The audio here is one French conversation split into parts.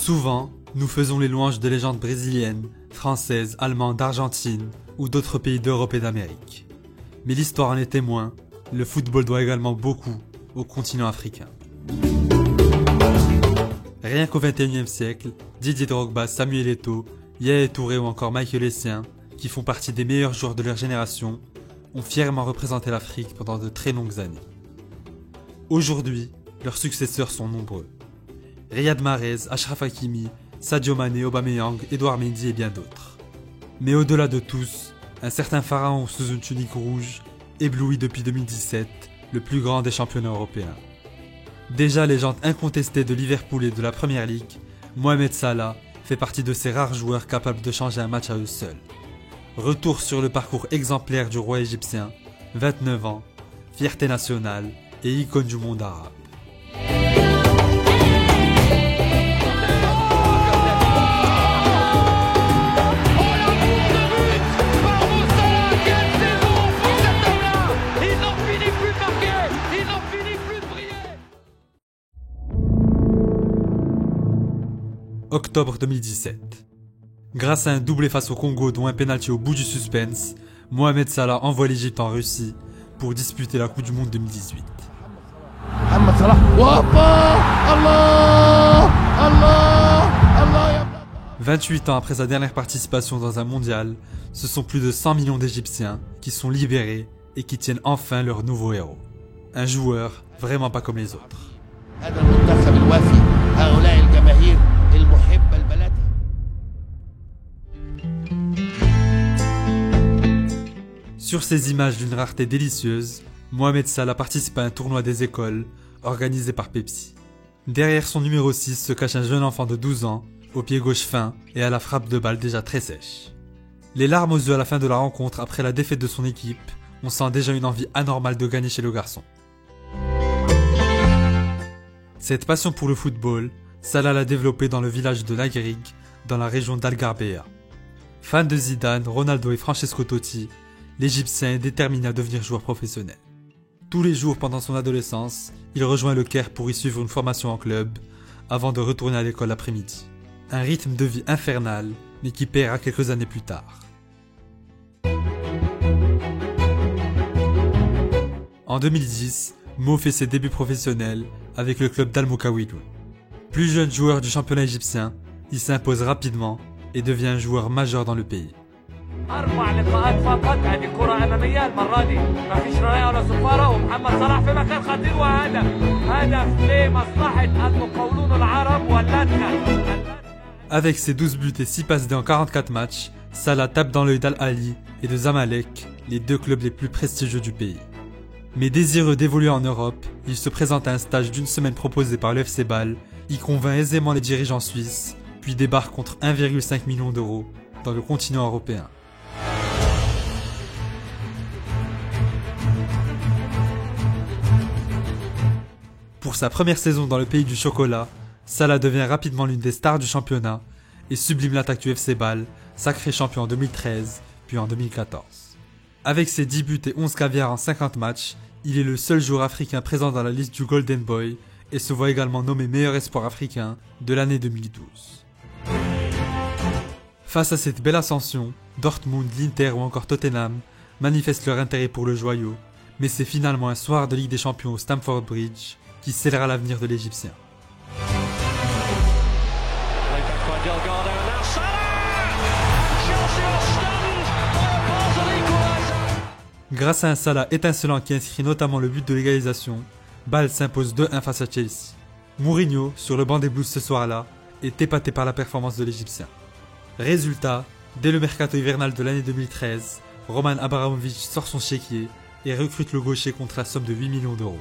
Souvent, nous faisons les louanges de légendes brésiliennes, françaises, allemandes, d'Argentine ou d'autres pays d'Europe et d'Amérique. Mais l'histoire en est témoin, le football doit également beaucoup au continent africain. Rien qu'au XXIe siècle, Didier Drogba, Samuel Eto'o, Yaya Touré ou encore Michael Essien, qui font partie des meilleurs joueurs de leur génération, ont fièrement représenté l'Afrique pendant de très longues années. Aujourd'hui, leurs successeurs sont nombreux. Riyad Mahrez, Achraf Hakimi, Sadio Mané, Aubameyang, Edouard Mendy et bien d'autres. Mais au-delà de tous, un certain pharaon sous une tunique rouge éblouit depuis 2017 le plus grand des championnats européens. Déjà légende incontestée de Liverpool et de la Premier League, Mohamed Salah fait partie de ces rares joueurs capables de changer un match à eux seuls. Retour sur le parcours exemplaire du roi égyptien, 29 ans, fierté nationale et icône du monde arabe. Octobre 2017. Grâce à un doublé face au Congo dont un pénalty au bout du suspense, Mohamed Salah envoie l'Égypte en Russie pour disputer la Coupe du Monde 2018. 28 ans après sa dernière participation dans un mondial, ce sont plus de 100 millions d'Égyptiens qui sont libérés et qui tiennent enfin leur nouveau héros. Un joueur vraiment pas comme les autres. Sur ces images d'une rareté délicieuse, Mohamed Salah participe à un tournoi des écoles organisé par Pepsi. Derrière son numéro 6 se cache un jeune enfant de 12 ans, au pied gauche fin et à la frappe de balle déjà très sèche. Les larmes aux yeux à la fin de la rencontre après la défaite de son équipe, on sent déjà une envie anormale de gagner chez le garçon. Cette passion pour le football, Salah l'a développée dans le village de Lagrig, dans la région d'Al-Garbea. Fan de Zidane, Ronaldo et Francesco Totti, l'Égyptien est déterminé à devenir joueur professionnel. Tous les jours pendant son adolescence, il rejoint le Caire pour y suivre une formation en club, avant de retourner à l'école l'après-midi. Un rythme de vie infernal, mais qui paiera quelques années plus tard. En 2010, Mo fait ses débuts professionnels avec le club d'Al-Moukawilou. Plus jeune joueur du championnat égyptien, il s'impose rapidement et devient un joueur majeur dans le pays. Avec ses 12 buts et 6 passes D en 44 matchs, Salah tape dans l'œil d'Al-Ahly et de Zamalek, les deux clubs les plus prestigieux du pays. Mais désireux d'évoluer en Europe, il se présente à un stage d'une semaine proposé par le FC Bâle, y convainc aisément les dirigeants suisses, puis débarque contre 1,5 million d'euros dans le continent européen. Pour sa première saison dans le pays du chocolat, Salah devient rapidement l'une des stars du championnat et sublime l'attaque du FC Bâle, sacré champion en 2013 puis en 2014. Avec ses 10 buts et 11 caviars en 50 matchs, il est le seul joueur africain présent dans la liste du Golden Boy et se voit également nommé meilleur espoir africain de l'année 2012. Face à cette belle ascension, Dortmund, l'Inter ou encore Tottenham manifestent leur intérêt pour le joyau, mais c'est finalement un soir de Ligue des Champions au Stamford Bridge qui scellera l'avenir de l'Égyptien. Grâce à un Salah étincelant qui inscrit notamment le but de l'égalisation, Bâle s'impose 2-1 face à Chelsea. Mourinho, sur le banc des Blues ce soir-là, est épaté par la performance de l'Égyptien. Résultat, dès le mercato hivernal de l'année 2013, Roman Abramovich sort son chéquier et recrute le gaucher contre la somme de 8 millions d'euros.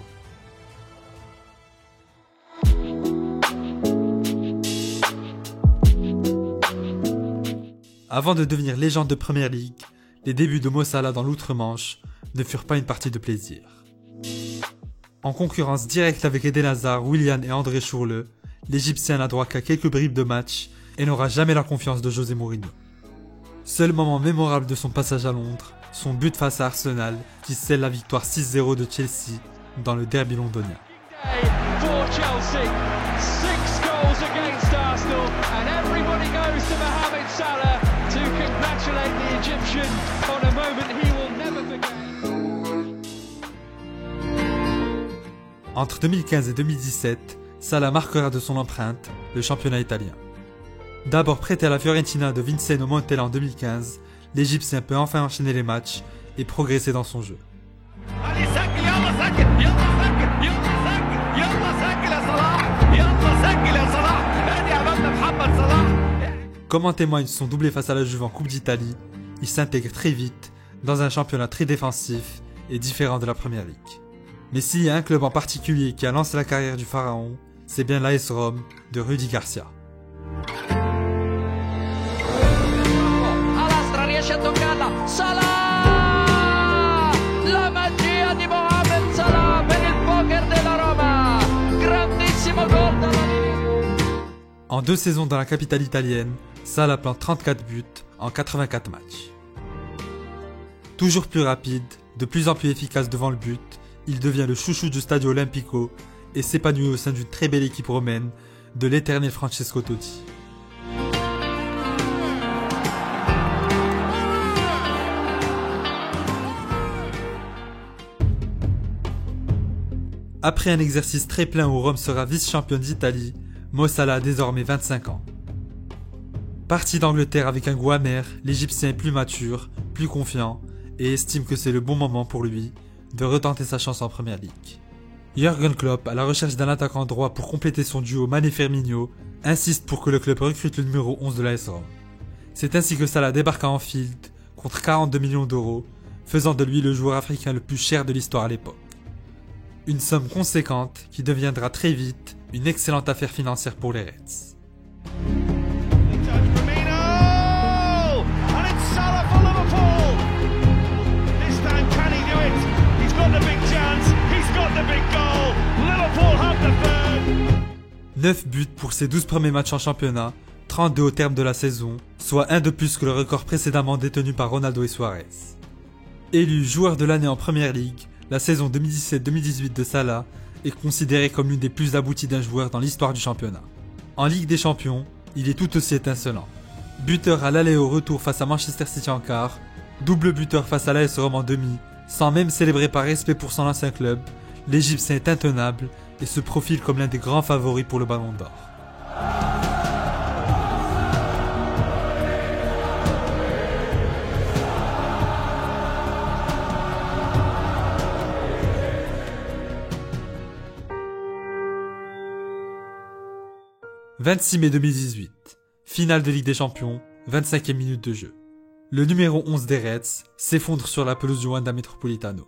Avant de devenir légende de Premier League, les débuts de Mo Salah dans l'outre-Manche ne furent pas une partie de plaisir. En concurrence directe avec Eden Hazard, Willian et André Schürrle, l'Égyptien n'a droit qu'à quelques bribes de match et n'aura jamais la confiance de José Mourinho. Seul moment mémorable de son passage à Londres, son but face à Arsenal qui scelle la victoire 6-0 de Chelsea dans le derby londonien. goals against Arsenal, and everybody goes to Mohamed Salah to congratulate the Egyptian on a moment he will never forget. Entre 2015 et 2017, Salah marquera de son empreinte le championnat italien. D'abord prêté à la Fiorentina de Vincenzo Montella en 2015, l'Égyptien peut enfin enchaîner les matchs et progresser dans son jeu. Comme en témoigne son doublé face à la Juve en Coupe d'Italie, il s'intègre très vite dans un championnat très défensif et différent de la Première Ligue. Mais s'il y a un club en particulier qui a lancé la carrière du pharaon, c'est bien l'AS Rome de Rudi Garcia. Alastra riesce a toccarla, Salah! La magia di Mohamed Salah per il poker della Roma! Grandissimo gol dalla linea! En 2 saisons dans la capitale italienne, Salah plante 34 buts en 84 matchs. Toujours plus rapide, de plus en plus efficace devant le but, il devient le chouchou du Stadio Olimpico et s'épanouit au sein d'une très belle équipe romaine de l'éternel Francesco Totti. Après un exercice très plein où Rome sera vice-championne d'Italie, Mo Salah a désormais 25 ans. Parti d'Angleterre avec un goût amer, l'Égyptien est plus mature, plus confiant et estime que c'est le bon moment pour lui de retenter sa chance en Première Ligue. Jürgen Klopp, à la recherche d'un attaquant droit pour compléter son duo Mané-Firmino, insiste pour que le club recrute le numéro 11 de l'AS Rome. C'est ainsi que Salah débarque à Anfield contre 42 millions d'euros, faisant de lui le joueur africain le plus cher de l'histoire à l'époque. Une somme conséquente qui deviendra très vite une excellente affaire financière pour les Reds. Neuf buts pour ses 12 premiers matchs en championnat, 32 au terme de la saison, soit un de plus que le record précédemment détenu par Ronaldo et Suarez. Élu joueur de l'année en Première Ligue, la saison 2017-2018 de Salah est considérée comme l'une des plus abouties d'un joueur dans l'histoire du championnat. En Ligue des Champions, il est tout aussi étincelant. Buteur à l'aller et au retour face à Manchester City en quart, double buteur face à l'AS Rome en demi, sans même célébrer par respect pour son ancien club, l'Égyptien est intenable et se profile comme l'un des grands favoris pour le Ballon d'Or. « 26 mai 2018, finale de Ligue des Champions, 25e minute de jeu. Le numéro 11 des Reds s'effondre sur la pelouse du Wanda Metropolitano.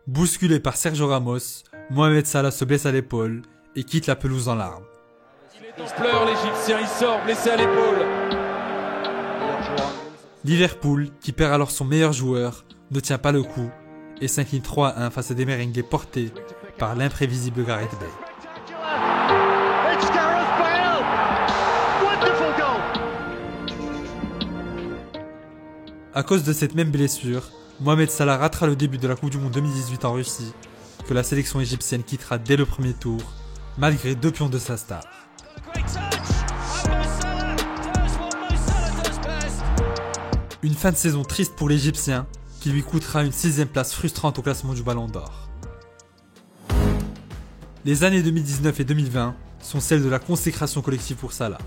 Bousculé par Sergio Ramos, Mohamed Salah se blesse à l'épaule et quitte la pelouse en larmes. Il est en pleurs, l'Égyptien, il sort, blessé à l'épaule. Liverpool, qui perd alors son meilleur joueur, ne tient pas le coup et s'incline 3-1 face à des merengues portés par l'imprévisible Gareth Bale. À cause de cette même blessure, Mohamed Salah ratera le début de la Coupe du Monde 2018 en Russie, que la sélection égyptienne quittera dès le premier tour, malgré 2 pions de sa star. Une fin de saison triste pour l'Égyptien, qui lui coûtera une 6e place frustrante au classement du Ballon d'Or. Les années 2019 et 2020 sont celles de la consécration collective pour Salah.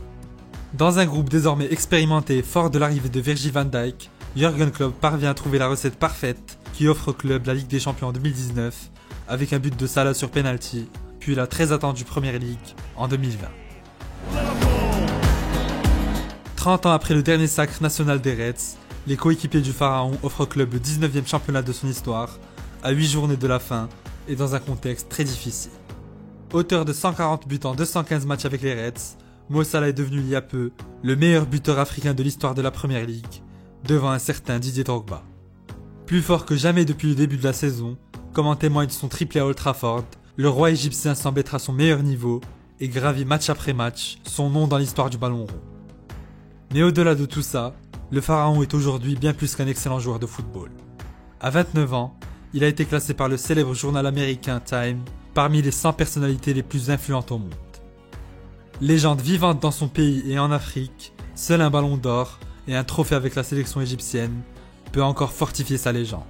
Dans un groupe désormais expérimenté et fort de l'arrivée de Virgil van Dijk, Jürgen Klopp parvient à trouver la recette parfaite qui offre au club la Ligue des Champions en 2019 avec un but de Salah sur penalty, puis la très attendue Premier League en 2020. 30 ans après le dernier sacre national des Reds, les coéquipiers du Pharaon offrent au club le 19e championnat de son histoire, à 8 journées de la fin et dans un contexte très difficile. Auteur de 140 buts en 215 matchs avec les Reds, Mo Salah est devenu il y a peu le meilleur buteur africain de l'histoire de la Premier League, devant un certain Didier Drogba. Plus fort que jamais depuis le début de la saison, comme en témoigne son triplé à Old Trafford, le roi égyptien semble être à son meilleur niveau et gravit match après match son nom dans l'histoire du ballon rond. Mais au-delà de tout ça, le Pharaon est aujourd'hui bien plus qu'un excellent joueur de football. À 29 ans, il a été classé par le célèbre journal américain Time parmi les 100 personnalités les plus influentes au monde. Légende vivante dans son pays et en Afrique, seul un ballon d'or et un trophée avec la sélection égyptienne peut encore fortifier sa légende.